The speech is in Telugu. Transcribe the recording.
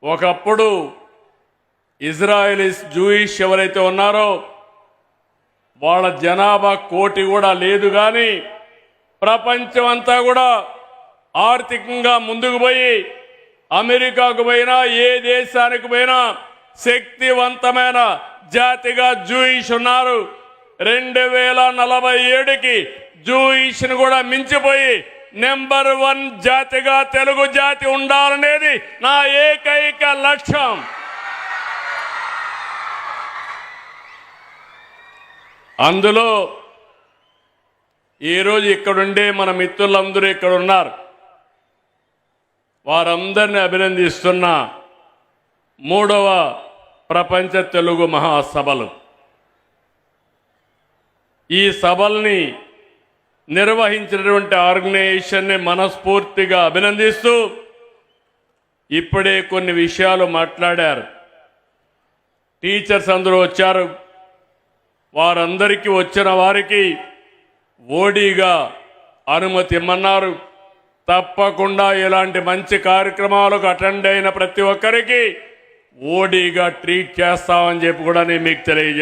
ఒకప్పుడు ఇజ్రాయెలీస్ జూయిష్ ఎవరైతే ఉన్నారో వాళ్ళ జనాభా 1 కోటి కూడా లేదు, కానీ ప్రపంచం అంతా కూడా ఆర్థికంగా ముందుకు పోయి అమెరికాకు పోయినా ఏ దేశానికి పోయినా శక్తివంతమైన జాతిగా జూయిష్ ఉన్నారు. 2047కి జూయిష్ను కూడా మించిపోయి నెంబర్ 1 జాతిగా తెలుగు జాతి ఉండాలనేది నా ఏకైక లక్ష్యం. అందులో ఈరోజు ఇక్కడుండే మన మిత్రులందరూ ఇక్కడ ఉన్నారు. వారందరినీ అభినందిస్తున్న 3వ ప్రపంచ తెలుగు మహాసభలు. ఈ సభల్ని నిర్వహించినటువంటి ఆర్గనైజేషన్ని మనస్ఫూర్తిగా అభినందిస్తూ ఇప్పుడే కొన్ని విషయాలు మాట్లాడారు. టీచర్స్ అందరూ వచ్చారు. వారందరికీ వచ్చిన వారికి ఓడీగా అనుమతి ఇమ్మన్నారు. తప్పకుండా ఇలాంటి మంచి కార్యక్రమాలకు అటెండ్ అయిన ప్రతి ఒక్కరికి ఓడీగా ట్రీట్ చేస్తామని చెప్పి కూడా నేను మీకు తెలియజేస్తాను.